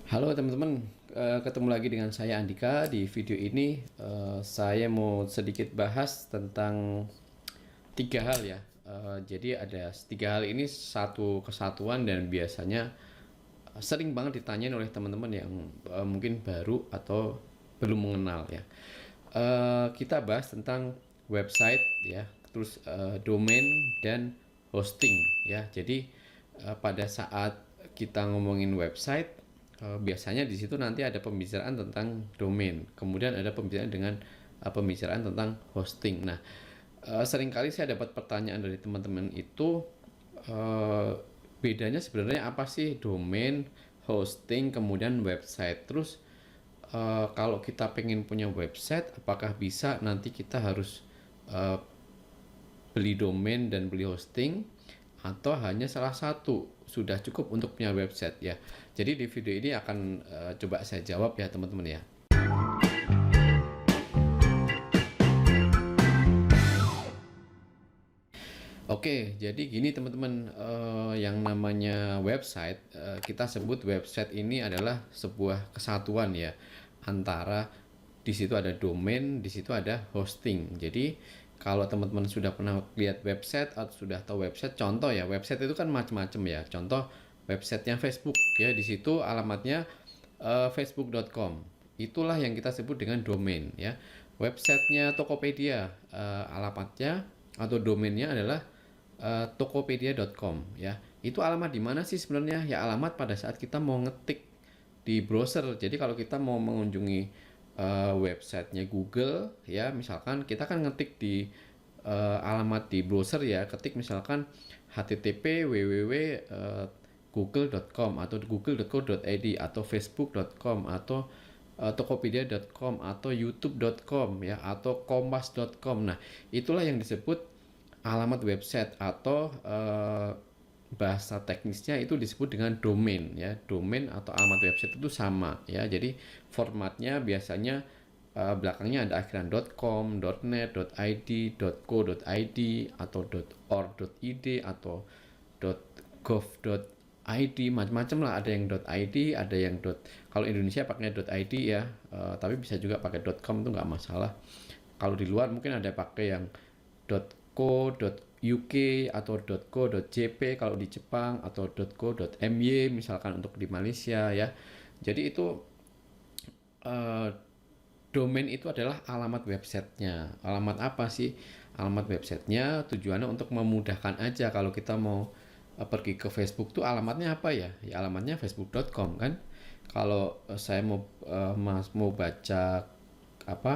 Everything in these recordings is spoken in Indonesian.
Halo teman-teman, ketemu lagi dengan saya Andika. Di video ini saya mau sedikit bahas tentang tiga hal ya. Jadi ada tiga hal ini satu kesatuan dan biasanya sering banget ditanyain oleh teman-teman yang mungkin baru atau belum mengenal ya. Kita bahas tentang website ya, terus domain dan hosting ya. Jadi pada saat kita ngomongin website, biasanya di situ nanti ada pembicaraan tentang domain, kemudian ada pembicaraan dengan pembicaraan tentang hosting. Nah, seringkali saya dapat pertanyaan dari teman-teman itu, eh, bedanya sebenarnya apa sih domain, hosting, kemudian website. Terus kalau kita pengen punya website, apakah bisa nanti kita harus eh, beli domain dan beli hosting, atau hanya salah satu sudah cukup untuk punya website ya. Jadi di video ini akan coba saya jawab ya teman-teman ya. Oke, jadi gini teman-teman, yang namanya website, kita sebut website ini adalah sebuah kesatuan ya, antara di situ ada domain, di situ ada hosting. Jadi kalau teman-teman sudah pernah lihat website atau sudah tahu website, contoh ya, website itu kan macam-macam ya. Contoh websitenya Facebook ya, di situ alamatnya facebook.com. Itulah yang kita sebut dengan domain ya. Websitenya Tokopedia, alamatnya atau domainnya adalah tokopedia.com ya. Itu alamat di mana sih sebenarnya? Ya alamat pada saat kita mau ngetik di browser. Jadi kalau kita mau mengunjungi websitenya Google ya, misalkan kita kan ngetik di alamat di browser ya, ketik misalkan http www.google.com atau google.co.id atau facebook.com atau tokopedia.com atau youtube.com ya atau kompas.com. Nah, itulah yang disebut alamat website atau bahasa teknisnya itu disebut dengan domain ya. Domain atau alamat website itu sama ya. Jadi formatnya biasanya belakangnya ada akhiran .com, .net, .id, .co.id atau .org.id atau .gov.id, macam-macam lah. Ada yang .id, ada yang kalau Indonesia pakai .id ya, tapi bisa juga pakai .com, itu nggak masalah. Kalau di luar mungkin ada pakai yang .co.uk atau .co.jp kalau di Jepang, atau .co.my misalkan untuk di Malaysia ya. Jadi itu eh, domain itu adalah alamat websitenya. Alamat apa sih? Alamat websitenya tujuannya untuk memudahkan aja kalau kita mau pergi ke Facebook tuh alamatnya apa ya? Ya alamatnya facebook.com kan. Kalau saya mau baca apa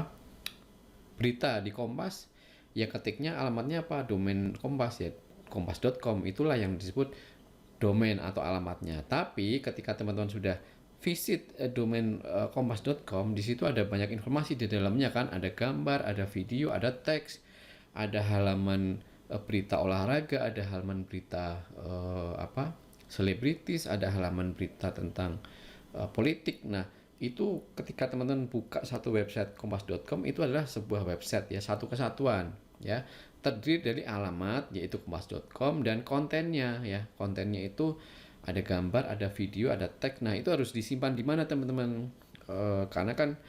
berita di Kompas, ya ketiknya alamatnya apa, domain Kompas ya, kompas.com. Itulah yang disebut domain atau alamatnya. Tapi ketika teman-teman sudah visit domain kompas.com, di situ ada banyak informasi di dalamnya kan, ada gambar, ada video, ada teks, ada halaman berita olahraga, ada halaman berita apa selebritis, ada halaman berita tentang politik. Nah, itu ketika teman-teman buka satu website kompas.com, itu adalah sebuah website ya, satu kesatuan ya, terdiri dari alamat yaitu kompas.com dan kontennya ya. Kontennya itu ada gambar, ada video, ada teks. Nah, itu harus disimpan di mana teman-teman? Karena kan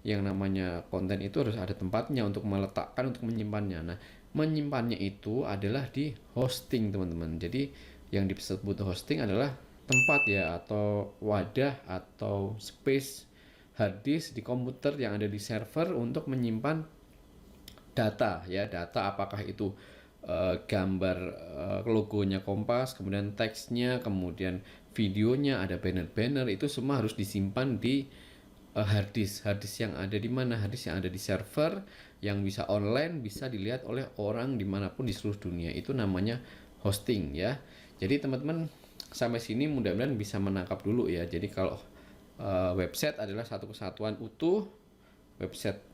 yang namanya konten itu harus ada tempatnya untuk meletakkan, untuk menyimpannya. Nah, menyimpannya itu adalah di hosting teman-teman. Jadi yang disebut hosting adalah tempat ya, atau wadah atau space hard disk di komputer yang ada di server untuk menyimpan data ya. Data apakah itu gambar logonya Kompas, kemudian teksnya, kemudian videonya, ada banner-banner, itu semua harus disimpan di hard disk. Hard disk yang ada di mana? Hard disk yang ada di server, yang bisa online, bisa dilihat oleh orang dimanapun di seluruh dunia. Itu namanya hosting ya. Jadi teman-teman sampai sini mudah-mudahan bisa menangkap dulu ya. Jadi kalau website adalah satu kesatuan utuh. Website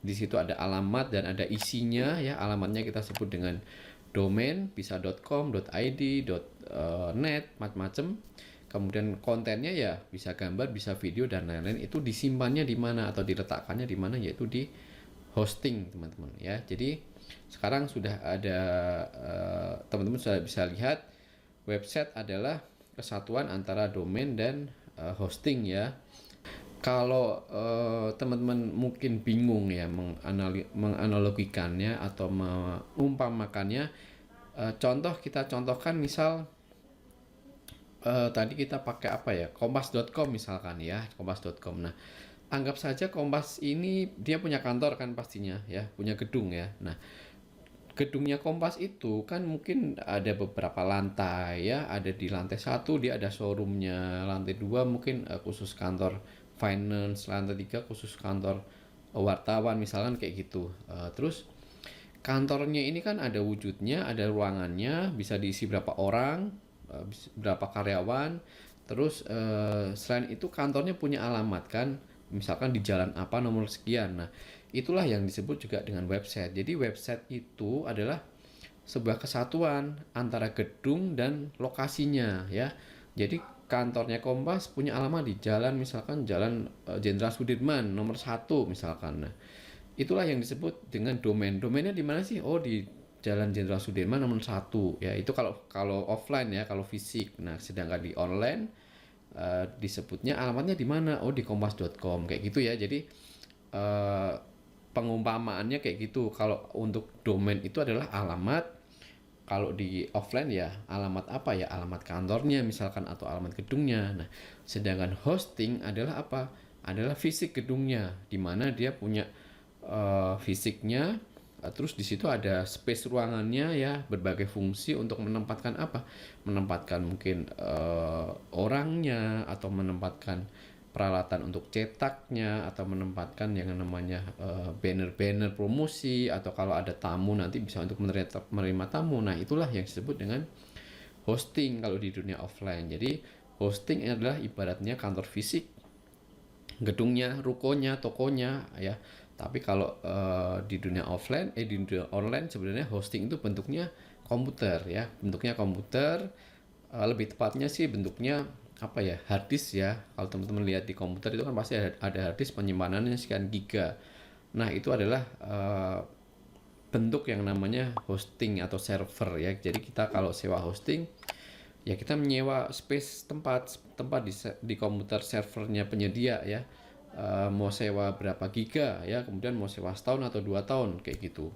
di situ ada alamat dan ada isinya ya. Alamatnya kita sebut dengan domain, bisa .com, .id, .net, macam-macam. Kemudian kontennya ya bisa gambar, bisa video dan lain-lain. Itu disimpannya di mana atau diletakkannya di mana, yaitu di hosting teman-teman ya. Jadi sekarang sudah ada teman-teman sudah bisa lihat website adalah kesatuan antara domain dan hosting ya. Kalau teman-teman mungkin bingung ya menganalogikannya atau mengumpamakannya, kita contohkan misal tadi kita pakai apa ya, kompas.com misalkan ya, kompas.com. Nah, anggap saja Kompas ini dia punya kantor kan pastinya ya, punya gedung ya. Nah, gedungnya Kompas itu kan mungkin ada beberapa lantai ya, ada di lantai satu dia ada showroomnya, lantai dua mungkin khusus kantor finance, lantai tiga khusus kantor wartawan misalkan kayak gitu. Terus kantornya ini kan ada wujudnya, ada ruangannya, bisa diisi berapa orang, berapa karyawan. Terus selain itu kantornya punya alamat kan, misalkan di jalan apa nomor sekian. Nah, itulah yang disebut juga dengan website. Jadi website itu adalah sebuah kesatuan antara gedung dan lokasinya ya. Jadi kantornya Kompas punya alamat di jalan misalkan Jalan Jenderal Sudirman nomor 1 misalkan. Nah, itulah yang disebut dengan domain. Domainnya di mana sih? Oh, di Jalan Jenderal Sudirman nomor 1 ya. Itu kalau kalau offline ya, kalau fisik. Nah, sedangkan di online disebutnya alamatnya di mana? Oh, di kompas.com kayak gitu ya. Jadi eh, pengumpamaannya kayak gitu. Kalau untuk domain itu adalah alamat, kalau di offline ya alamat apa ya, alamat kantornya misalkan atau alamat gedungnya. Nah, sedangkan hosting adalah apa, adalah fisik gedungnya, di mana dia punya fisiknya. Terus di situ ada space ruangannya ya, berbagai fungsi untuk menempatkan apa, menempatkan mungkin orangnya, atau menempatkan peralatan untuk cetaknya, atau menempatkan yang namanya banner-banner promosi, atau kalau ada tamu nanti bisa untuk menerima tamu. Nah, itulah yang disebut dengan hosting kalau di dunia offline. Jadi hosting adalah ibaratnya kantor fisik, gedungnya, rukonya, tokonya ya. Tapi kalau di dunia offline, di dunia online sebenarnya hosting itu bentuknya komputer ya, bentuknya komputer. Lebih tepatnya sih bentuknya apa ya, hard disk ya. Kalau teman-teman lihat di komputer itu kan pasti ada hard disk penyimpanannya sekian giga. Nah, itu adalah bentuk yang namanya hosting atau server ya. Jadi kita kalau sewa hosting ya kita menyewa space tempat tempat di komputer servernya penyedia ya. Mau sewa berapa giga ya, kemudian mau sewa setahun atau 2 tahun kayak gitu.